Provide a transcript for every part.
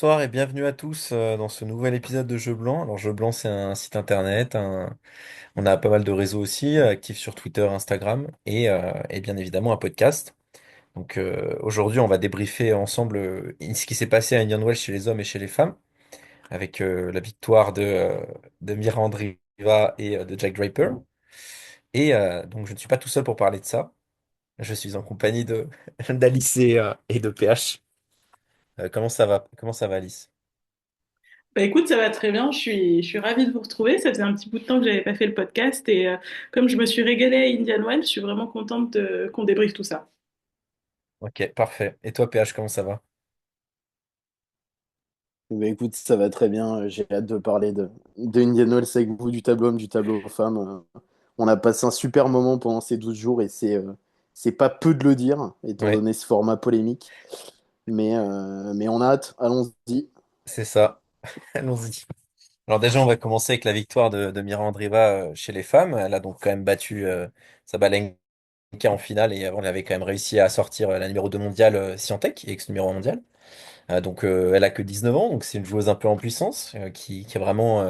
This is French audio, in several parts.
Bonsoir et bienvenue à tous dans ce nouvel épisode de Jeu Blanc. Alors Jeu Blanc, c'est un site internet, on a pas mal de réseaux aussi, actifs sur Twitter, Instagram et bien évidemment un podcast. Donc aujourd'hui, on va débriefer ensemble ce qui s'est passé à Indian Wells chez les hommes et chez les femmes, avec la victoire de Mira Andreeva et de Jack Draper. Donc je ne suis pas tout seul pour parler de ça. Je suis en compagnie de d'Alice et de PH. Comment ça va? Comment ça va, Alice? Bah écoute, ça va très bien. Je suis ravie de vous retrouver. Ça faisait un petit bout de temps que j'avais pas fait le podcast et comme je me suis régalée à Indian Wells, je suis vraiment contente qu'on débriefe tout ça. Ok, parfait. Et toi, PH, comment ça va? Bah, écoute, ça va très bien. J'ai hâte de parler de Indian Wells avec vous, du tableau homme, du tableau femme. On a passé un super moment pendant ces 12 jours et c'est pas peu de le dire, étant Ouais, donné ce format polémique. Mais on a hâte, allons-y. c'est ça. Allons-y. Alors déjà, on va commencer avec la victoire de Mira Andreeva chez les femmes. Elle a donc quand même battu Sabalenka en finale et avant, elle avait quand même réussi à sortir la numéro 2 mondiale Swiatek, ex-numéro 1 mondial. Elle a que 19 ans, donc c'est une joueuse un peu en puissance qui vraiment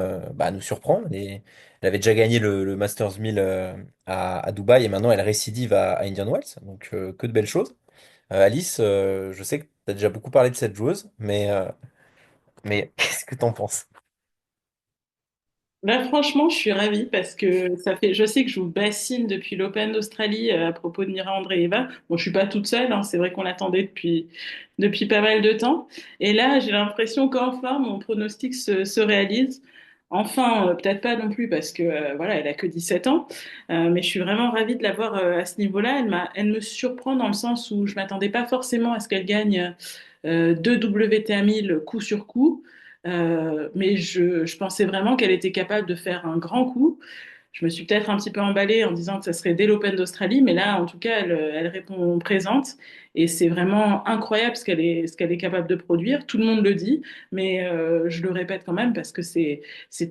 nous surprend. Elle avait déjà gagné le Masters 1000 à Dubaï et maintenant elle récidive à Indian Wells, donc que de belles choses. Alice, je sais que tu as déjà beaucoup parlé de cette joueuse, mais qu'est-ce que t'en penses? Là, franchement, je suis ravie parce que ça fait, je sais que je vous bassine depuis l'Open d'Australie à propos de Mira Andreeva. Bon, je suis pas toute seule, hein, c'est vrai qu'on l'attendait depuis pas mal de temps. Et là, j'ai l'impression qu'enfin, mon pronostic se réalise. Enfin, peut-être pas non plus parce que voilà, elle a que 17 ans, mais je suis vraiment ravie de la voir à ce niveau-là. Elle me surprend dans le sens où je m'attendais pas forcément à ce qu'elle gagne deux WTA 1000 coup sur coup. Mais je pensais vraiment qu'elle était capable de faire un grand coup. Je me suis peut-être un petit peu emballée en disant que ça serait dès l'Open d'Australie, mais là, en tout cas, elle répond présente et c'est vraiment incroyable ce qu'elle est capable de produire. Tout le monde le dit, mais je le répète quand même parce que c'est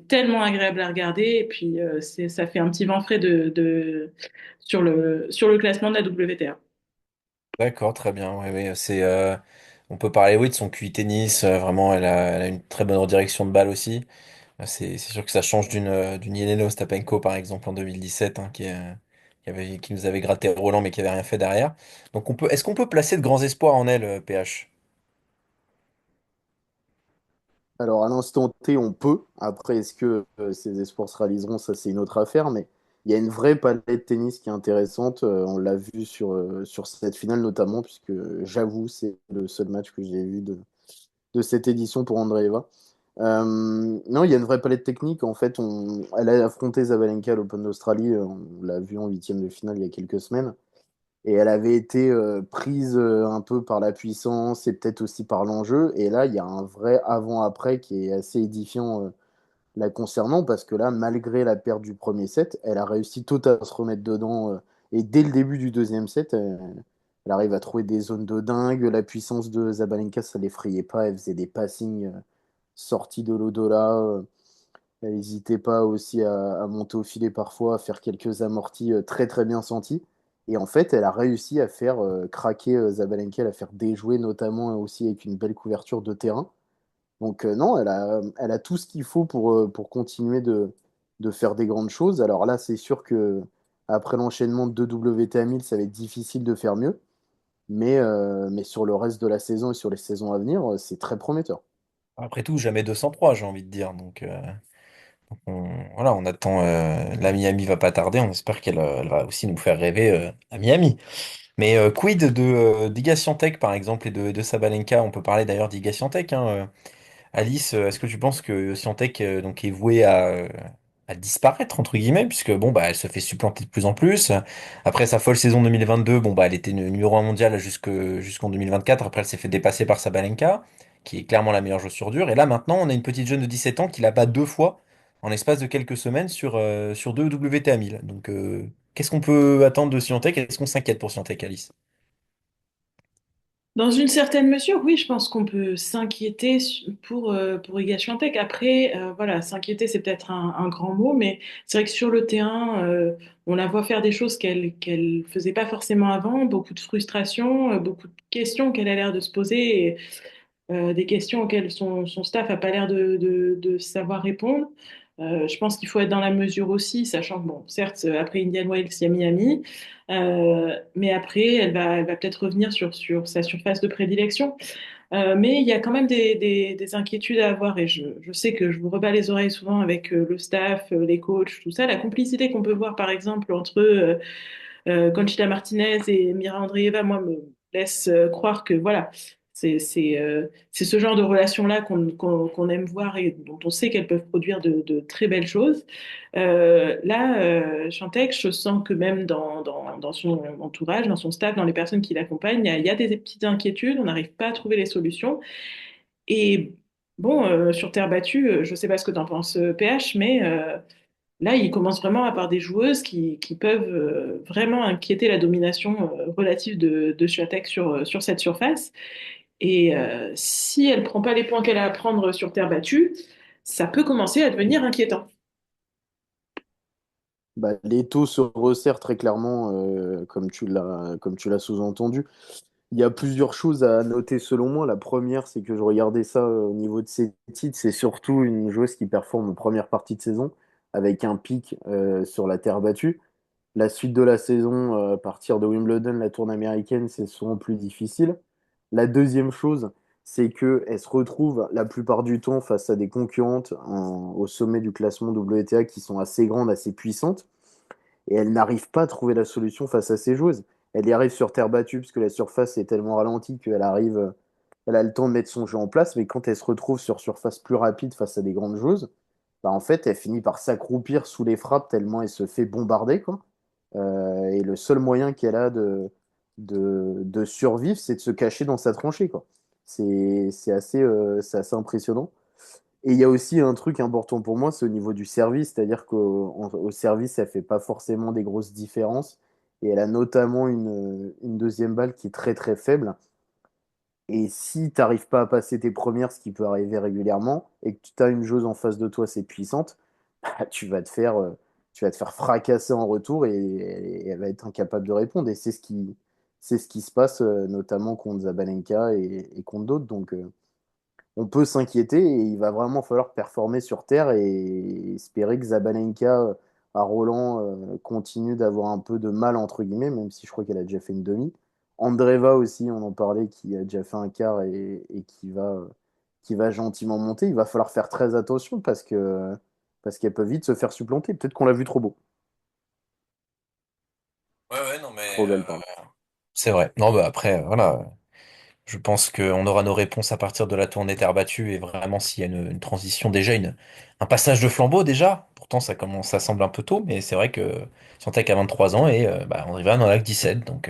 tellement agréable à regarder et puis ça fait un petit vent frais sur le classement de la WTA. D'accord, très bien. Ouais, ouais, on peut parler oui de son QI tennis. Vraiment, elle a une très bonne redirection de balle aussi. C'est sûr que ça change d'une Jelena Ostapenko par exemple en 2017, hein, qui nous avait gratté Roland mais qui avait rien fait derrière. Est-ce qu'on peut placer de grands espoirs en elle, PH? Alors, à l'instant T, on peut. Après, est-ce que ces espoirs se réaliseront? Ça, c'est une autre affaire. Mais il y a une vraie palette de tennis qui est intéressante. On l'a vu sur cette finale notamment, puisque j'avoue, c'est le seul match que j'ai vu de cette édition pour Andreeva. Non, il y a une vraie palette technique. En fait, elle a affronté Zabalenka à l'Open d'Australie. On l'a vu en huitième de finale il y a quelques semaines. Et elle avait été prise un peu par la puissance et peut-être aussi par l'enjeu. Et là, il y a un vrai avant-après qui est assez édifiant la concernant parce que là, malgré la perte du premier set, elle a réussi totalement à se remettre dedans. Et dès le début du deuxième set, elle arrive à trouver des zones de dingue. La puissance de Zabalenka, ça l'effrayait pas. Elle faisait des passings sortis de l'au-delà. Elle n'hésitait pas aussi à monter au filet parfois, à faire quelques amortis très très bien sentis. Et en fait, elle a réussi à faire craquer Zabalenka, à la faire déjouer, notamment aussi avec une belle couverture de terrain. Donc non, elle a tout ce qu'il faut pour continuer de faire des grandes choses. Alors là, c'est sûr que après l'enchaînement de 2 WTA 1000, ça va être difficile de faire mieux. Mais sur le reste de la saison et sur les saisons à venir, c'est très prometteur. Après tout, jamais 203, j'ai envie de dire. Voilà, on attend. La Miami va pas tarder. On espère elle va aussi nous faire rêver à Miami. Mais quid d'Iga Swiatek par exemple et de Sabalenka? On peut parler d'ailleurs d'Iga Swiatek, hein. Alice, est-ce que tu penses que Swiatek donc est vouée à disparaître entre guillemets puisque bon bah elle se fait supplanter de plus en plus. Après sa folle saison 2022, bon bah elle était numéro un mondial jusqu'en 2024. Après elle s'est fait dépasser par Sabalenka, qui est clairement la meilleure joueuse sur dur. Et là maintenant on a une petite jeune de 17 ans qui la bat deux fois en l'espace de quelques semaines sur deux WTA 1000. Donc qu'est-ce qu'on peut attendre de Swiatek? Est-ce qu'on s'inquiète pour Swiatek, Alice? Dans une certaine mesure, oui, je pense qu'on peut s'inquiéter pour Iga Swiatek. Après, voilà, s'inquiéter, c'est peut-être un grand mot, mais c'est vrai que sur le terrain, on la voit faire des choses qu'elle faisait pas forcément avant, beaucoup de frustration, beaucoup de questions qu'elle a l'air de se poser. des questions auxquelles son staff a pas l'air de savoir répondre. Je pense qu'il faut être dans la mesure aussi, sachant que, bon, certes, après Indian Wells, il y a Miami, mais après, elle va peut-être revenir sur sa surface de prédilection. Mais il y a quand même des inquiétudes à avoir et je sais que je vous rebats les oreilles souvent avec le staff, les coachs, tout ça. La complicité qu'on peut voir, par exemple, entre Conchita Martinez et Mira Andreeva, moi, me laisse croire que voilà, c'est ce genre de relation-là qu'on aime voir et dont on sait qu'elles peuvent produire de très belles choses. Swiatek, je sens que même dans son entourage, dans son staff, dans les personnes qui l'accompagnent, il y a des petites inquiétudes, on n'arrive pas à trouver les solutions. Et bon, sur terre battue, je ne sais pas ce que tu en penses, PH, mais là, il commence vraiment à avoir des joueuses qui peuvent vraiment inquiéter la domination relative de Swiatek sur cette surface. Et si elle prend pas les points qu'elle a à prendre sur terre battue, ça peut commencer à devenir inquiétant. Bah, l'étau se resserre très clairement, comme tu l'as sous-entendu. Il y a plusieurs choses à noter selon moi. La première, c'est que je regardais ça au niveau de ses titres. C'est surtout une joueuse qui performe en première partie de saison avec un pic sur la terre battue. La suite de la saison, à partir de Wimbledon, la tournée américaine, c'est souvent plus difficile. La deuxième chose, c'est qu'elle se retrouve la plupart du temps face à des concurrentes au sommet du classement WTA qui sont assez grandes, assez puissantes et elle n'arrive pas à trouver la solution face à ces joueuses. Elle y arrive sur terre battue parce que la surface est tellement ralentie qu'elle arrive, elle a le temps de mettre son jeu en place, mais quand elle se retrouve sur surface plus rapide face à des grandes joueuses, bah en fait, elle finit par s'accroupir sous les frappes tellement elle se fait bombarder, quoi. Et le seul moyen qu'elle a de survivre, c'est de se cacher dans sa tranchée, quoi. C'est assez impressionnant. Et il y a aussi un truc important pour moi, c'est au niveau du service, c'est-à-dire qu'au service, elle fait pas forcément des grosses différences. Et elle a notamment une deuxième balle qui est très très faible. Et si tu n'arrives pas à passer tes premières, ce qui peut arriver régulièrement, et que tu as une joueuse en face de toi, c'est puissante, bah, tu vas te faire fracasser en retour et elle va être incapable de répondre. Et c'est ce qui se passe notamment contre Zabalenka et contre d'autres. Donc, on peut s'inquiéter et il va vraiment falloir performer sur terre et espérer que Zabalenka à Roland continue d'avoir un peu de mal entre guillemets, même si je crois qu'elle a déjà fait une demi. Andreva aussi, on en parlait, qui a déjà fait un quart et qui va gentiment monter. Il va falloir faire très attention parce qu'elle peut vite se faire supplanter. Peut-être qu'on l'a vu trop beau. Ouais, ouais, non, Trop mais belle, pardon. c'est vrai. Non, bah après, voilà. Je pense qu'on aura nos réponses à partir de la tournée terre battue et vraiment s'il y a une transition, déjà un passage de flambeau déjà. Pourtant, ça semble un peu tôt, mais c'est vrai que Swiatek a 23 ans et bah, Andreeva n'en a que 17, donc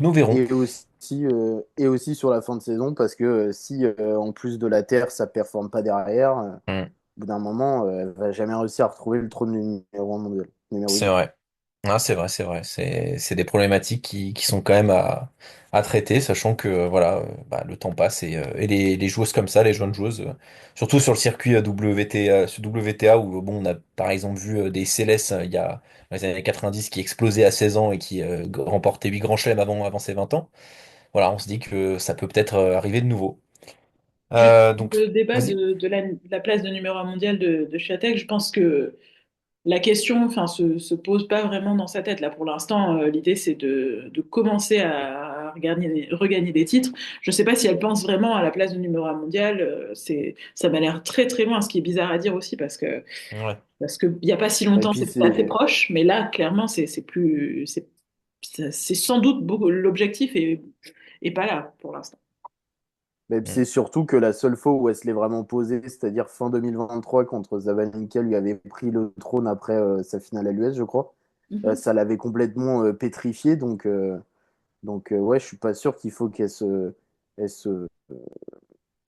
nous verrons. Et aussi sur la fin de saison, parce que si en plus de la Terre, ça performe pas derrière, Hmm. au bout d'un moment, elle va jamais réussir à retrouver le trône du numéro 1 mondial, numéro C'est 1. vrai. Ah, c'est vrai, c'est vrai. C'est des problématiques qui sont quand même à traiter, sachant que voilà, bah, le temps passe et les joueuses comme ça, les jeunes joueuses, surtout sur le circuit WTA, sur WTA où bon, on a par exemple vu des Célestes il y a dans les années 90 qui explosaient à 16 ans et qui remportaient 8 grands chelems avant ses 20 ans. Voilà, on se dit que ça peut peut-être arriver de nouveau. Ouais, Donc, le débat vas-y. de la place de numéro un mondial de Swiatek, je pense que la question, enfin, se pose pas vraiment dans sa tête. Là, pour l'instant, l'idée, c'est de commencer à regagner des titres. Je sais pas si elle pense vraiment à la place de numéro un mondial. Ça m'a l'air très, très loin, ce qui est bizarre à dire aussi, Ouais. parce que il y a pas si Et longtemps, puis c'était assez c'est proche, mais là, clairement, c'est sans doute l'objectif est pas là pour l'instant. et puis Mm. c'est surtout que la seule fois où elle se l'est vraiment posée, c'est-à-dire fin 2023, contre Zabalenka, lui avait pris le trône après sa finale à l'US, je crois. Mhm. Ça l'avait complètement pétrifié, donc ouais, je suis pas sûr qu'il faut elle se,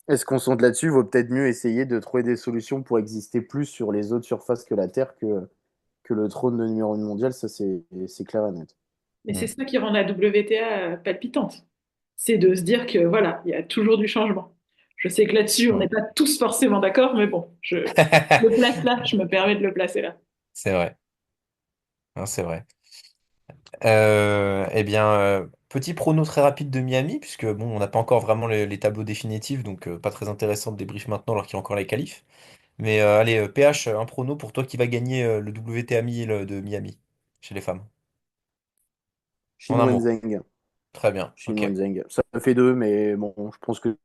elle se concentre là-dessus. Il vaut peut-être mieux essayer de trouver des solutions pour exister plus sur les autres surfaces que la Terre que le trône de numéro 1 mondial, ça c'est clair et net. Et c'est Mm. ça qui rend la WTA palpitante. C'est de se dire que voilà, il y a toujours du changement. Je sais que là-dessus, on n'est Ouais. pas tous forcément d'accord, mais bon, je le place là, je me permets de le placer là. C'est vrai. Non, c'est vrai. Eh bien, Petit prono très rapide de Miami, puisque bon, on n'a pas encore vraiment les tableaux définitifs, donc pas très intéressant de débrief maintenant alors qu'il y a encore les qualifs. Mais allez, PH, un prono pour toi qui va gagner le WTA 1000 de Miami, chez les femmes. En un Chinois mot. Zheng. Très bien, ok. Chinois Zheng. Ça fait deux, mais bon, je pense que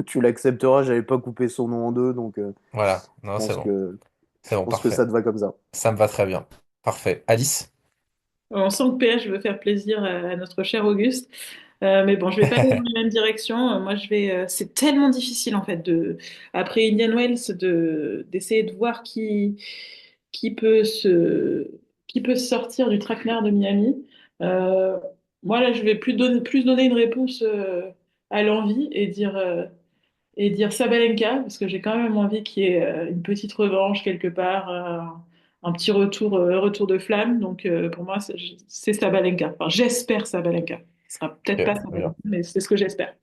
tu l'accepteras. J'avais pas coupé son nom en deux, donc Voilà, je non, c'est pense bon. que C'est bon, ça parfait. te va comme ça. Ça me va très bien. Parfait. Alice? On sent que PH veut faire plaisir à notre cher Auguste. Mais bon, je vais pas aller dans la même direction. Moi, je vais. C'est tellement difficile en fait après Indian Wells d'essayer de voir qui peut se qui peut se sortir du traquenard de Miami. Euh, Moi là, je vais plus donner une réponse à l'envie et dire Sabalenka parce que j'ai quand même envie qu'il y ait une petite revanche quelque part, un petit retour de flamme. Donc pour moi, c'est Sabalenka. Enfin, j'espère Sabalenka. Ce sera peut-être Ok, pas très bien. Sabalenka, mais c'est ce que j'espère.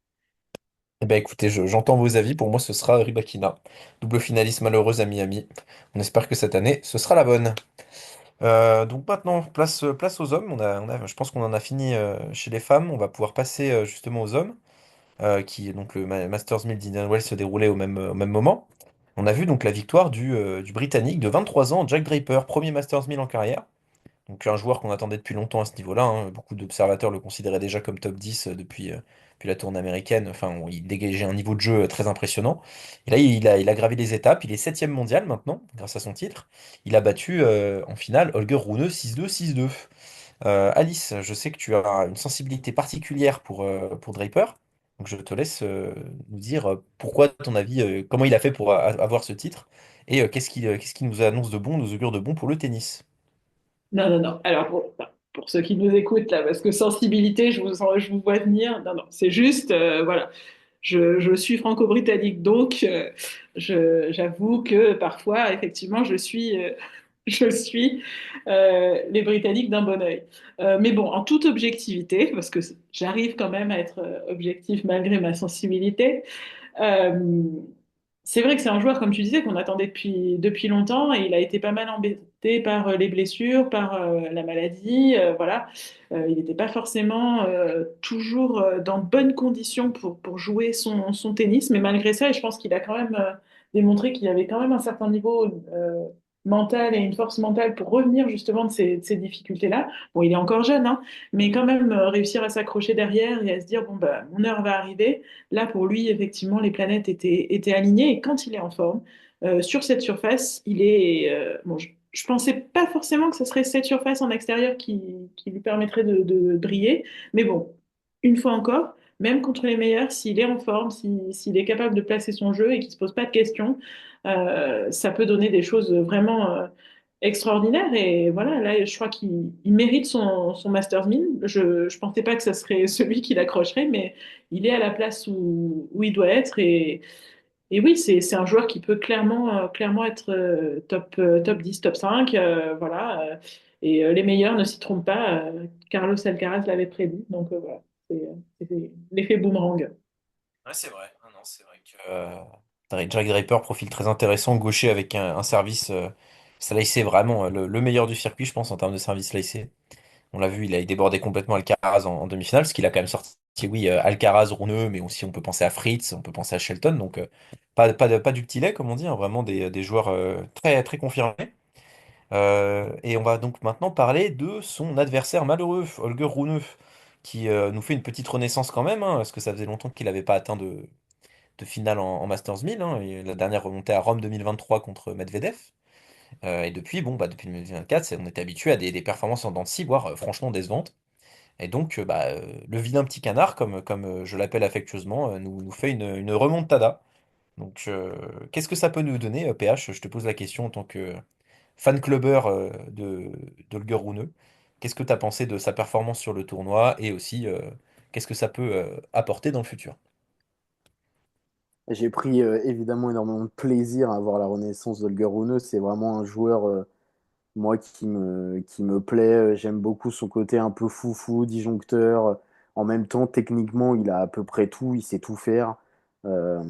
Eh ben écoutez, j'entends vos avis. Pour moi, ce sera Rybakina. Double finaliste malheureuse à Miami. On espère que cette année, ce sera la bonne. Donc maintenant, place aux hommes. Je pense qu'on en a fini chez les femmes. On va pouvoir passer justement aux hommes, donc le Masters 1000 d'Indian Wells se déroulait au même moment. On a vu donc la victoire du Britannique de 23 ans, Jack Draper, premier Masters 1000 en carrière. Donc un joueur qu'on attendait depuis longtemps à ce niveau-là, hein. Beaucoup d'observateurs le considéraient déjà comme top 10 depuis la tournée américaine. Enfin, il dégageait un niveau de jeu très impressionnant. Et là, il a gravé les étapes. Il est septième mondial maintenant, grâce à son titre. Il a battu en finale Holger Rune 6-2, 6-2. Alice, je sais que tu as une sensibilité particulière pour Draper. Donc je te laisse nous dire pourquoi, à ton avis, comment il a fait pour avoir ce titre et qu'est-ce qui nous annonce de bon, nous augure de bon pour le tennis. Non, non, non. Alors, pour ceux qui nous écoutent, là, parce que sensibilité, je vous vois venir. Non, non, c'est juste, voilà. Je suis franco-britannique, donc j'avoue que parfois, effectivement, je suis les Britanniques d'un bon œil. Mais bon, en toute objectivité, parce que j'arrive quand même à être objectif malgré ma sensibilité, euh, c'est vrai que c'est un joueur, comme tu disais, qu'on attendait depuis longtemps et il a été pas mal embêté par les blessures, par la maladie. Voilà. Il n'était pas forcément toujours dans de bonnes conditions pour jouer son tennis, mais malgré ça, je pense qu'il a quand même démontré qu'il avait quand même un certain niveau mental et une force mentale pour revenir justement de ces difficultés-là. Bon, il est encore jeune, hein, mais quand même réussir à s'accrocher derrière et à se dire, bon, bah, mon heure va arriver. Là, pour lui, effectivement, les planètes étaient alignées et quand il est en forme, sur cette surface, il est... bon, je pensais pas forcément que ce serait cette surface en extérieur qui lui permettrait de briller, mais bon, une fois encore, même contre les meilleurs, s'il est en forme, s'il est capable de placer son jeu et qu'il se pose pas de questions, ça peut donner des choses vraiment extraordinaires. Et voilà, là, je crois qu'il mérite son Masters 1000. Je pensais pas que ce serait celui qui l'accrocherait, mais il est à la place où il doit être. Et oui, c'est un joueur qui peut clairement être top 10, top 5. Voilà. Et les meilleurs ne s'y trompent pas. Carlos Alcaraz l'avait prédit. Donc voilà, c'est l'effet boomerang. Ouais, c'est vrai. Ah non, c'est vrai que Jack Draper, profil très intéressant, gaucher avec un service slicé vraiment le meilleur du circuit, je pense, en termes de service slicé. On l'a vu, il a débordé complètement Alcaraz en demi-finale, parce qu'il a quand même sorti, oui, Alcaraz, Rune, mais aussi on peut penser à Fritz, on peut penser à Shelton, donc pas du petit lait, comme on dit, hein, vraiment des joueurs très, très confirmés. Et on va donc maintenant parler de son adversaire malheureux, Holger Rune, qui nous fait une petite renaissance quand même, hein, parce que ça faisait longtemps qu'il n'avait pas atteint de finale en Masters 1000, hein, et la dernière remontée à Rome 2023 contre Medvedev. Et depuis, bon, bah, depuis 2024, on était habitué à des performances en dents de scie, voire franchement décevantes. Et donc, le vilain petit canard, comme je l'appelle affectueusement, nous fait une remontada. Donc, qu'est-ce que ça peut nous donner, PH? Je te pose la question en tant que fan clubbeur d'Holger Rune. Qu'est-ce que tu as pensé de sa performance sur le tournoi et aussi qu'est-ce que ça peut apporter dans le futur? J'ai pris évidemment énormément de plaisir à voir la renaissance d'Holger Rune. C'est vraiment un joueur, moi, qui me plaît. J'aime beaucoup son côté un peu foufou, disjoncteur. En même temps, techniquement, il a à peu près tout, il sait tout faire. Euh,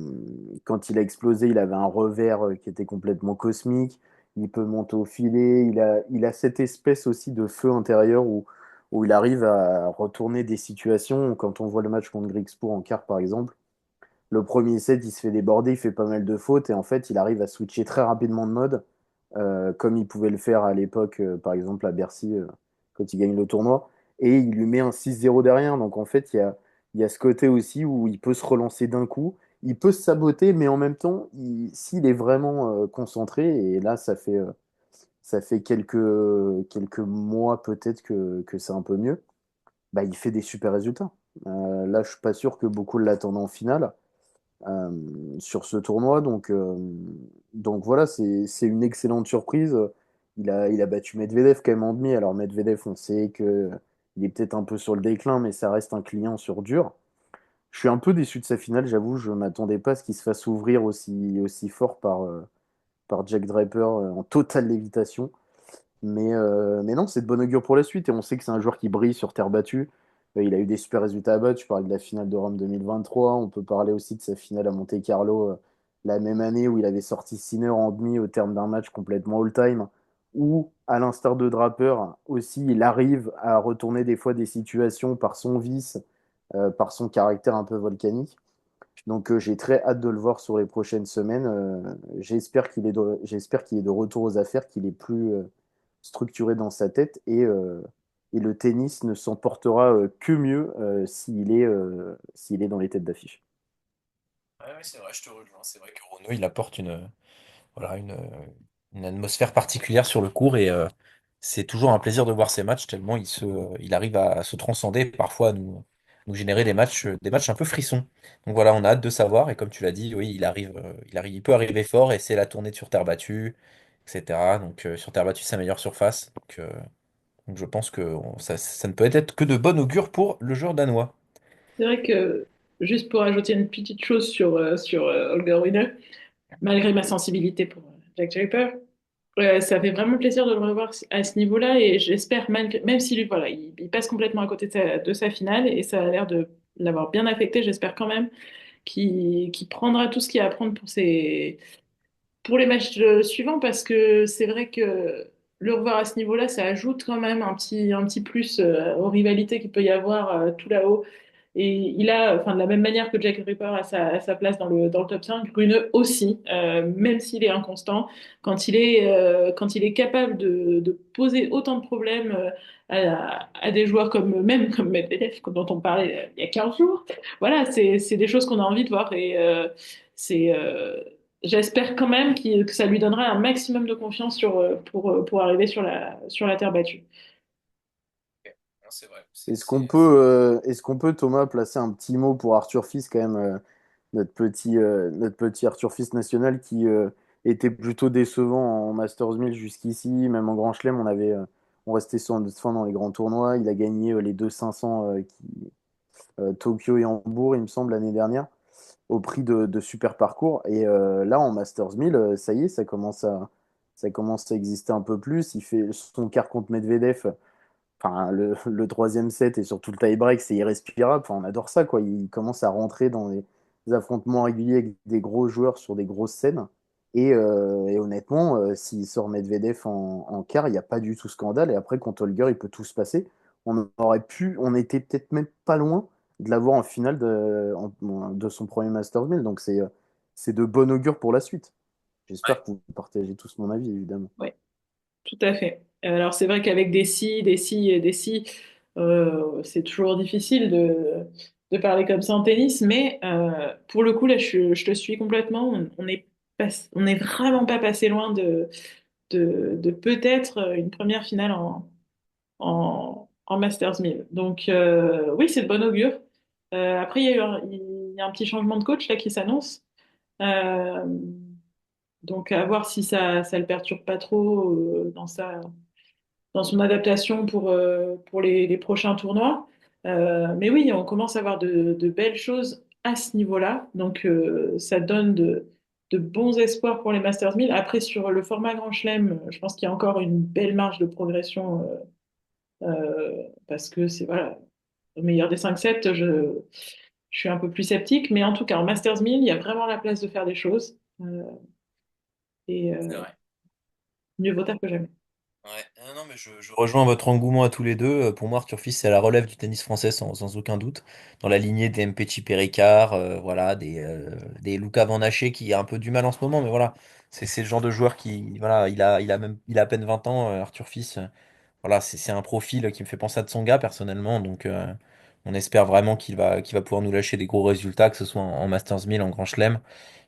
Quand il a explosé, il avait un revers qui était complètement cosmique. Il peut monter au filet. Il a cette espèce aussi de feu intérieur où où il arrive à retourner des situations. Quand on voit le match contre Griekspoor en quart, par exemple, le premier set, il se fait déborder, il fait pas mal de fautes, et en fait, il arrive à switcher très rapidement de mode, comme il pouvait le faire à l'époque, par exemple à Bercy, quand il gagne le tournoi, et il lui met un 6-0 derrière. Donc en fait, il y a ce côté aussi où il peut se relancer d'un coup, il peut se saboter, mais en même temps, s'il est vraiment concentré, et là, ça fait quelques mois peut-être que c'est un peu mieux, bah, il fait des super résultats. Là, je suis pas sûr que beaucoup l'attendent en finale euh, sur ce tournoi. Donc voilà, c'est une excellente surprise. Il a battu Medvedev quand même en demi. Alors Medvedev, on sait que il est peut-être un peu sur le déclin, mais ça reste un client sur dur. Je suis un peu déçu de sa finale, j'avoue. Je m'attendais pas à ce qu'il se fasse ouvrir aussi fort par Jack Draper en totale lévitation. Mais non, c'est de bon augure pour la suite. Et on sait que c'est un joueur qui brille sur terre battue. Il a eu des super résultats à battre. Je parle de la finale de Rome 2023. On peut parler aussi de sa finale à Monte-Carlo la même année où il avait sorti Sinner en demi au terme d'un match complètement all-time. Où, à l'instar de Draper, aussi, il arrive à retourner des fois des situations par son vice, par son caractère un peu volcanique. Donc j'ai très hâte de le voir sur les prochaines semaines. J'espère qu'il est de retour aux affaires, qu'il est plus structuré dans sa tête et le tennis ne s'en portera que mieux s'il est dans les têtes d'affiche. Ouais, ouais, c'est vrai, je te rejoins. C'est vrai que Renaud, il apporte voilà, une atmosphère particulière sur le court et c'est toujours un plaisir de voir ces matchs tellement il arrive à se transcender et parfois à nous générer des matchs un peu frissons. Donc voilà, on a hâte de savoir et comme tu l'as dit, oui, il peut arriver fort et c'est la tournée sur terre battue, etc. Donc sur terre battue, c'est sa meilleure surface. Donc je pense que ça ne peut être que de bon augure pour le joueur danois. C'est vrai que, juste pour ajouter une petite chose sur Holger Rune, malgré ma sensibilité pour Jack Draper, ça fait vraiment plaisir de le revoir à ce niveau-là et j'espère, même si lui, voilà, il passe complètement à côté de sa finale et ça a l'air de l'avoir bien affecté, j'espère quand même qu'il prendra tout ce qu'il y a à prendre pour les matchs suivants parce que c'est vrai que le revoir à ce niveau-là, ça ajoute quand même un petit plus aux rivalités qu'il peut y avoir tout là-haut. Et il a, enfin, de la même manière que Jack Ripper a sa place dans le top 5, Rune aussi, même s'il est inconstant, quand il est capable de poser autant de problèmes à des joueurs même comme Medvedev, dont on parlait il y a 15 jours, voilà, c'est des choses qu'on a envie de voir. Et c'est, j'espère quand même que ça lui donnera un maximum de confiance pour arriver sur la terre battue. Non, c'est vrai. Est-ce qu'on peut, Thomas, placer un petit mot pour Arthur Fils, quand même, notre petit Arthur Fils national qui était plutôt décevant en Masters 1000 jusqu'ici, même en Grand Chelem, on restait sur notre fin dans les grands tournois. Il a gagné les deux 500 Tokyo et Hambourg, il me semble, l'année dernière, au prix de super parcours. Et là, en Masters 1000, ça y est, ça commence à exister un peu plus. Il fait son quart contre Medvedev. Enfin, le troisième set et surtout le tie-break, c'est irrespirable. Enfin, on adore ça, quoi. Il commence à rentrer dans des affrontements réguliers avec des gros joueurs sur des grosses scènes. Et honnêtement, s'il sort Medvedev en quart, il n'y a pas du tout scandale. Et après, contre Holger, il peut tout se passer. On était peut-être même pas loin de l'avoir en finale de son premier Masters 1000. Donc, c'est de bon augure pour la suite. J'espère que vous partagez tous mon avis, évidemment. Ouais. Tout à fait. Alors c'est vrai qu'avec des si et des si, c'est toujours difficile de parler comme ça en tennis, mais pour le coup, là, je te suis complètement. On est vraiment pas passé loin de peut-être une première finale en Masters 1000. Donc oui, c'est de bon augure. Après, il y a un petit changement de coach là qui s'annonce. Euh, donc à voir si ça le perturbe pas trop dans son adaptation pour les prochains tournois. Mais oui, on commence à avoir de belles choses à ce niveau-là. Donc, ça donne de bons espoirs pour les Masters 1000. Après, sur le format Grand Chelem, je pense qu'il y a encore une belle marge de progression parce que c'est voilà, au meilleur des 5 sets, je suis un peu plus sceptique. Mais en tout cas, en Masters 1000, il y a vraiment la place de faire des choses. Et C'est vrai. mieux vaut tard que jamais. Ouais. Non, non, non, mais je rejoins votre engouement à tous les deux. Pour moi, Arthur Fils, c'est la relève du tennis français sans aucun doute. Dans la lignée des Mpetshi Perricard, voilà, des Luca Van Haché qui a un peu du mal en ce moment, mais voilà, c'est le genre de joueur qui, voilà, il a à peine 20 ans, Arthur Fils. Voilà, c'est un profil qui me fait penser à Tsonga personnellement, donc on espère vraiment qu'il va pouvoir nous lâcher des gros résultats, que ce soit en Masters 1000, en Grand Chelem.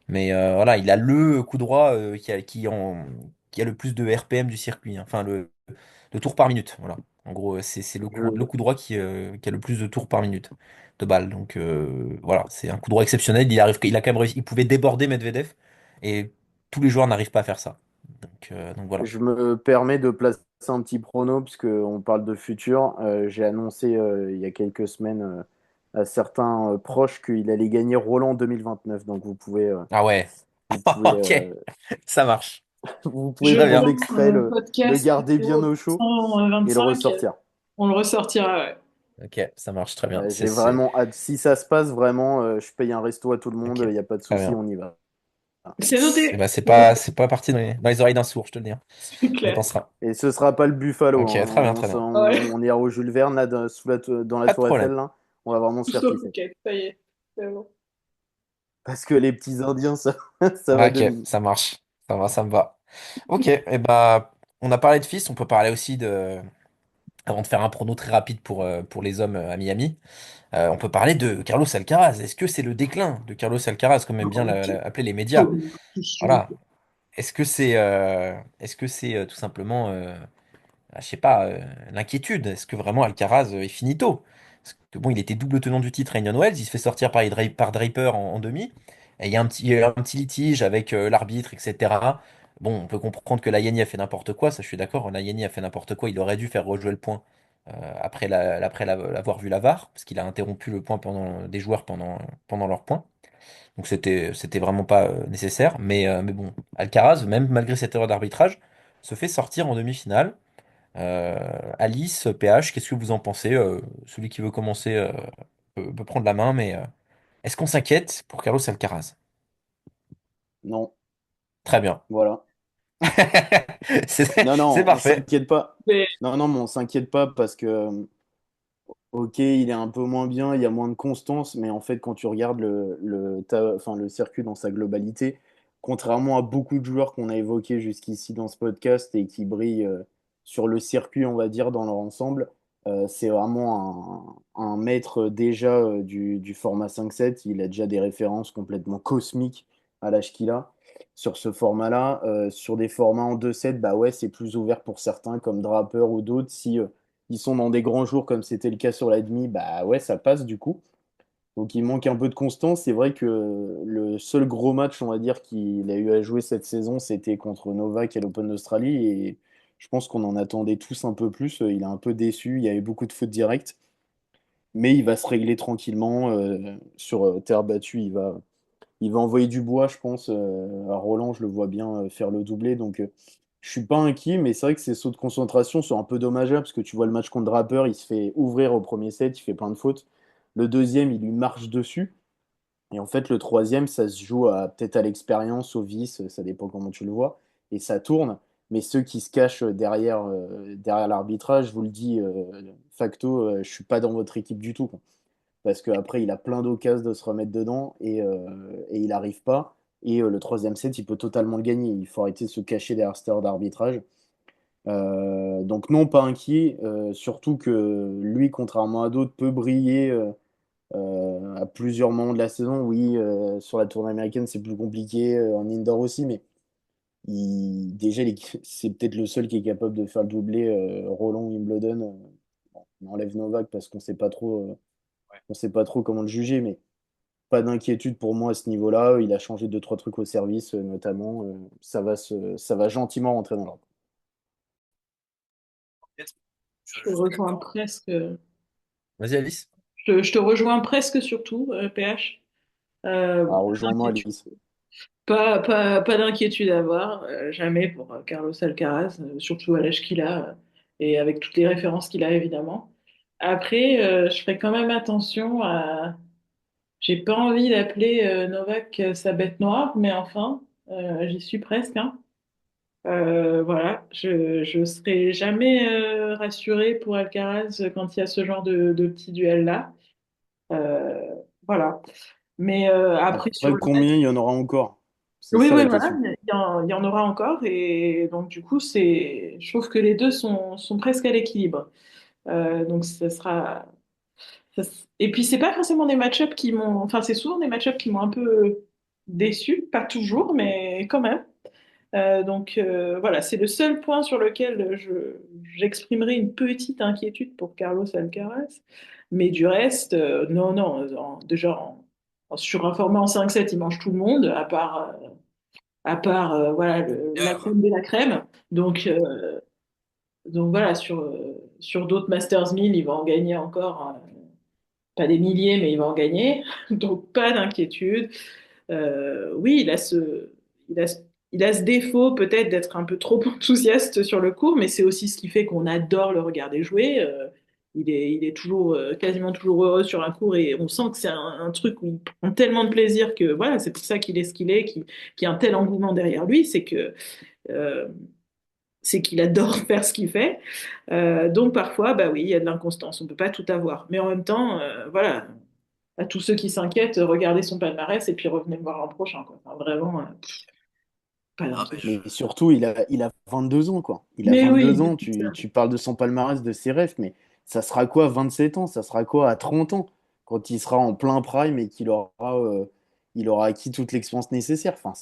Mais voilà, il a le coup droit qui a le plus de RPM du circuit, hein. Enfin, le tour par minute. Voilà. En gros, c'est le Je, coup droit qui a le plus de tours par minute de balle. Donc voilà, c'est un coup droit exceptionnel. Il a quand même réussi, il pouvait déborder Medvedev et tous les joueurs n'arrivent pas à faire ça. Donc voilà. je me permets de placer un petit prono, puisqu'on parle de futur. J'ai annoncé il y a quelques semaines à certains proches qu'il allait gagner Roland 2029. Donc Ah ouais, vous pouvez, ok, ça marche. vous pouvez Je Très prendre bien. prends l'extrait, mon le podcast garder bien numéro au chaud et le 125, ressortir. on le ressortira, ouais. Ok, ça marche très bien. J'ai vraiment hâte. Si ça se passe vraiment, je paye un resto à tout le monde, Ok, il n'y a pas de très souci, bien. on y va. C'est noté. C'est pas parti dans les oreilles d'un sourd, je te le dis, hein. C'est On y clair. pensera. Et ce sera pas le Buffalo, Ok, hein. très bien, très bien. Ouais. On ira au Jules Verne, là, dans la Pas de Tour Eiffel, problème. là. On va vraiment se faire Sauf kiffer. Phuket, ça y est. C'est bon. Parce que les petits Indiens, ça, ça va Ah, deux ok, minutes. ça marche. Ça me va. Ok, et bah, on a parlé de fils, on peut parler aussi de. Avant de faire un prono très rapide pour les hommes à Miami, on peut parler de Carlos Alcaraz. Est-ce que c'est le déclin de Carlos Alcaraz, comme aiment bien appeler les médias? Voilà. Est-ce que c'est tout simplement je sais pas, l'inquiétude. Est-ce que vraiment Alcaraz est finito? Parce que bon, il était double tenant du titre à Indian Wells, il se fait sortir par Draper en demi, et il y a un petit litige avec l'arbitre, etc. Bon, on peut comprendre que Layani a fait n'importe quoi, ça je suis d'accord, Layani a fait n'importe quoi, il aurait dû faire rejouer le point l'avoir vu la VAR, parce qu'il a interrompu le point des joueurs pendant leur point. Donc c'était vraiment pas nécessaire, mais bon, Alcaraz, même malgré cette erreur d'arbitrage, se fait sortir en demi-finale. Alice, PH, qu'est-ce que vous en pensez? Celui qui veut commencer peut prendre la main, mais est-ce qu'on s'inquiète pour Carlos Alcaraz? Non, Très bien. voilà. C'est Non, c'est non, on parfait. s'inquiète pas. Mais Non, non, mais on s'inquiète pas parce que ok, il est un peu moins bien, il y a moins de constance, mais en fait, quand tu regardes enfin, le circuit dans sa globalité, contrairement à beaucoup de joueurs qu'on a évoqués jusqu'ici dans ce podcast et qui brillent sur le circuit, on va dire, dans leur ensemble, c'est vraiment un maître déjà du format 5-7. Il a déjà des références complètement cosmiques à l'âge qu'il a. Sur ce format-là, sur des formats en 2-7, bah ouais, c'est plus ouvert pour certains comme Draper ou d'autres. Si ils sont dans des grands jours comme c'était le cas sur la demi, bah ouais, ça passe du coup. Donc il manque un peu de constance. C'est vrai que le seul gros match, on va dire, qu'il a eu à jouer cette saison, c'était contre Novak à l'Open d'Australie. Et je pense qu'on en attendait tous un peu plus. Il a un peu déçu. Il y avait beaucoup de fautes directes. Mais il va se régler tranquillement sur terre battue. Il va envoyer du bois, je pense. À Roland, je le vois bien faire le doublé. Donc, je suis pas inquiet, mais c'est vrai que ces sauts de concentration sont un peu dommageables parce que tu vois le match contre Draper, il se fait ouvrir au premier set, il fait plein de fautes. Le deuxième, il lui marche dessus. Et en fait, le troisième, ça se joue peut-être à l'expérience, au vice, ça dépend comment tu le vois. Et ça tourne. Mais ceux qui se cachent derrière l'arbitrage, je vous le dis, facto, je suis pas dans votre équipe du tout, quoi. Parce qu'après, il a plein d'occasions de se remettre dedans et il n'arrive pas. Et le troisième set, il peut totalement le gagner. Il faut arrêter de se cacher derrière cette erreur d'arbitrage. Donc non, pas inquiet. Surtout que lui, contrairement à d'autres, peut briller à plusieurs moments de la saison. Oui, sur la tournée américaine, c'est plus compliqué, en indoor aussi, mais déjà, c'est peut-être le seul qui est capable de faire le doublé Roland Wimbledon. Bon, on enlève Novak parce on sait pas trop comment le juger, mais pas d'inquiétude pour moi à ce niveau-là. Il a changé deux, trois trucs au service, notamment. Ça va gentiment rentrer dans l'ordre. je te rejoins presque. Vas-y, Alice. Je te rejoins presque sur tout, PH. Alors, Pas rejoins-moi, d'inquiétude. Alice. Pas d'inquiétude à avoir, jamais pour Carlos Alcaraz, surtout à l'âge qu'il a et avec toutes les références qu'il a évidemment. Après, je ferai quand même attention à. J'ai pas envie d'appeler Novak sa bête noire, mais enfin, j'y suis presque, hein. Voilà, je serai jamais rassurée pour Alcaraz quand il y a ce genre de petits duels-là. Euh, voilà. Mais après, sur Après, le combien reste, il y en aura encore? C'est oui, ça oui, la voilà, question. il y en aura encore. Et donc, du coup, je trouve que les deux sont presque à l'équilibre. Donc, ce sera. Et puis, c'est pas forcément des match-ups qui m'ont. Enfin, c'est souvent des match-ups qui m'ont un peu déçu. Pas toujours, mais quand même. Donc voilà, c'est le seul point sur lequel j'exprimerai une petite inquiétude pour Carlos Alcaraz. Mais du reste, non, non, déjà sur un format en 5-7, il mange tout le monde, à part voilà, la crème de la crème. Donc, donc voilà, sur d'autres Masters 1000, il va en gagner encore, pas des milliers, mais il va en gagner. Donc pas d'inquiétude. Oui, il a, ce- il a ce défaut peut-être d'être un peu trop enthousiaste sur le court, mais c'est aussi ce qui fait qu'on adore le regarder jouer. Il est toujours, quasiment toujours heureux sur un court et on sent que c'est un truc où il prend tellement de plaisir que voilà, c'est pour ça qu'il est ce qu'il est, qu'il y a un tel engouement derrière lui, euh, c'est qu'il adore faire ce qu'il fait. Donc parfois, bah oui, il y a de l'inconstance, on peut pas tout avoir. Mais en même temps, voilà, à tous ceux qui s'inquiètent, regardez son palmarès et puis revenez me voir l'an prochain, quoi. Enfin, vraiment, pas Ah, mais d'inquiétude. Mais surtout, il a 22 ans, quoi. Il a Mais oui, 22 ans, tu parles de son palmarès, de ses rêves, mais ça sera quoi à 27 ans? Ça sera quoi à 30 ans? Quand il sera en plein prime et il aura acquis toute l'expérience nécessaire. Enfin,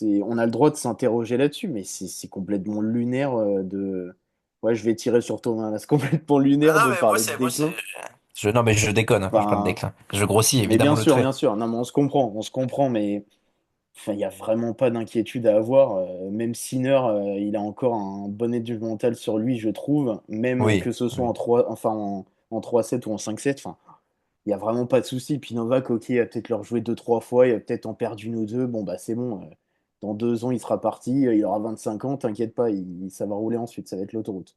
on a le droit de s'interroger là-dessus, mais c'est complètement lunaire de. Ouais, je vais tirer sur Thomas, là. C'est complètement non, lunaire de mais moi, parler de c'est, moi, c'est, déclin. non, mais je déconne, hein, quand je parle de Enfin, déclin. Je grossis mais évidemment le trait. bien sûr. Non, mais on se comprend, mais. Enfin, il n'y a vraiment pas d'inquiétude à avoir. Même Sinner, il a encore un bon éducation mental sur lui, je trouve. Même Oui, que ce soit oui. en 3-7 ou en 5-7. Enfin, il n'y a vraiment pas de souci. Puis Novak, ok, il va peut-être leur jouer deux trois fois, il va peut-être en perdre une ou deux. Bon, bah c'est bon. Dans 2 ans, il sera parti. Il aura 25 ans. T'inquiète pas, ça va rouler ensuite. Ça va être l'autoroute.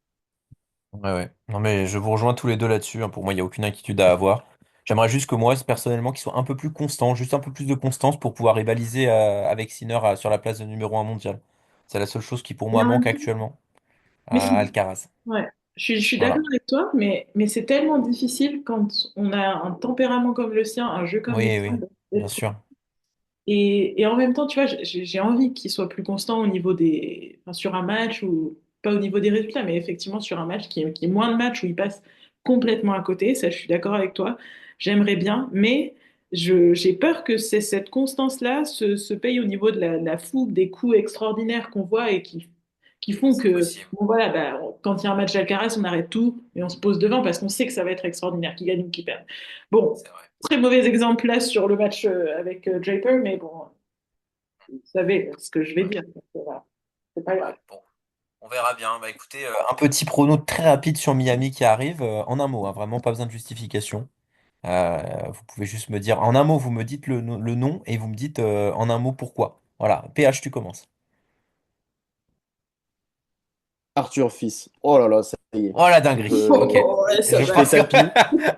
Ouais, ouais. Non, mais je vous rejoins tous les deux là-dessus, hein. Pour moi, il n'y a aucune inquiétude à avoir. J'aimerais juste que moi, personnellement, qu'il soit un peu plus constant, juste un peu plus de constance pour pouvoir rivaliser avec Sinner sur la place de numéro un mondial. C'est la seule chose qui, pour Et moi, en même manque temps, actuellement mais à Alcaraz. ouais, je suis d'accord Voilà. avec toi, mais c'est tellement difficile quand on a un tempérament comme le sien, un jeu comme le Oui, sien, oui, bien d'être. sûr. Et en même temps, tu vois, j'ai envie qu'il soit plus constant au niveau enfin, sur un match ou pas au niveau des résultats, mais effectivement sur un match qui est moins de matchs où il passe complètement à côté. Ça, je suis d'accord avec toi. J'aimerais bien, mais j'ai peur que cette constance-là se paye au niveau de la fougue, des coups extraordinaires qu'on voit et qui font C'est que, possible. bon voilà, bah, quand il y a un match d'Alcaraz, on arrête tout et on se pose devant parce qu'on sait que ça va être extraordinaire, qu'il gagne ou qu'il perd. Bon, C'est vrai. très mauvais exemple là sur le match avec Draper, mais bon, vous savez ce que je vais dire. Donc, voilà, c'est pas Ouais, grave. bon, on verra bien. Bah écoutez, un petit prono très rapide sur Miami qui arrive, en un mot, hein, vraiment pas besoin de justification. Vous pouvez juste me dire, en un mot, vous me dites le nom et vous me dites en un mot pourquoi. Voilà, PH, tu commences. Arthur Fils. Oh là là, ça y est. Oh la Je, dinguerie, ok. Oh, ouais, ça je va. fais pense que... tapis.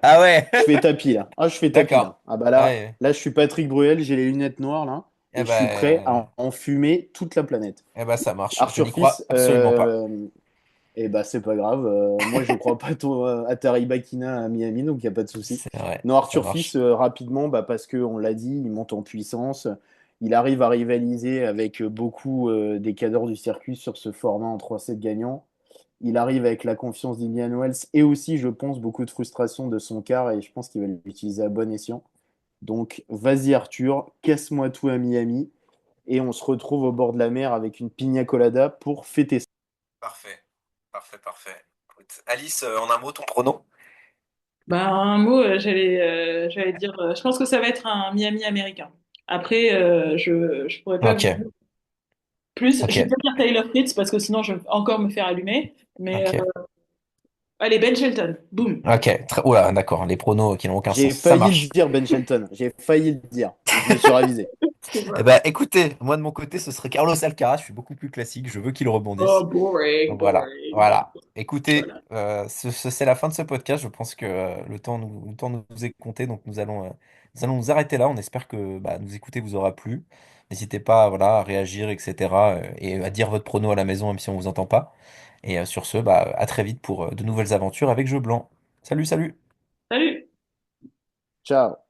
Ah ouais, Je fais tapis là. Ah, je fais tapis là. d'accord. Ah bah là, Ouais, là, je suis Patrick Bruel, j'ai les lunettes noires là, eh et je suis prêt ben, à enfumer toute la planète. ça marche. Je Arthur n'y crois Fils, absolument pas. eh bah c'est pas grave. Moi, je crois pas trop à Tari Bakina à Miami, donc il y a pas de souci. C'est vrai, Non, ça Arthur Fils, marche. rapidement, bah, parce que on l'a dit, il monte en puissance. Il arrive à rivaliser avec beaucoup des cadors du circuit sur ce format en 3-7 gagnant. Il arrive avec la confiance d'Indian Wells et aussi, je pense, beaucoup de frustration de son quart et je pense qu'il va l'utiliser à bon escient. Donc, vas-y Arthur, casse-moi tout à Miami et on se retrouve au bord de la mer avec une pina colada pour fêter ça. Parfait, parfait, parfait. Écoute, Alice, en un mot, ton prono? Bah, un mot, j'allais dire, je pense que ça va être un Miami américain. Après, je pourrais pas vous Ok, dire plus. Je vais ok, pas dire Taylor Fritz parce que sinon je vais encore me faire allumer. Mais ok. allez, Ben Shelton, boum. Ok, oula, d'accord, les pronos qui n'ont aucun J'ai sens. Ça failli le marche. dire, Ben Shelton. J'ai failli le dire. Je me suis ravisé. C'est Eh vrai. ben, écoutez, moi de mon côté, ce serait Carlos Alcaraz. Je suis beaucoup plus classique. Je veux qu'il rebondisse. Oh, boring, Donc voilà, boring. voilà. Écoutez, Voilà. c'est la fin de ce podcast. Je pense que le temps nous est compté, donc nous allons nous allons nous arrêter là. On espère que bah, nous écouter vous aura plu. N'hésitez pas voilà, à réagir, etc. Et à dire votre prono à la maison, même si on vous entend pas. Et sur ce, bah, à très vite pour de nouvelles aventures avec Jeu Blanc. Salut, salut! Salut! Ciao.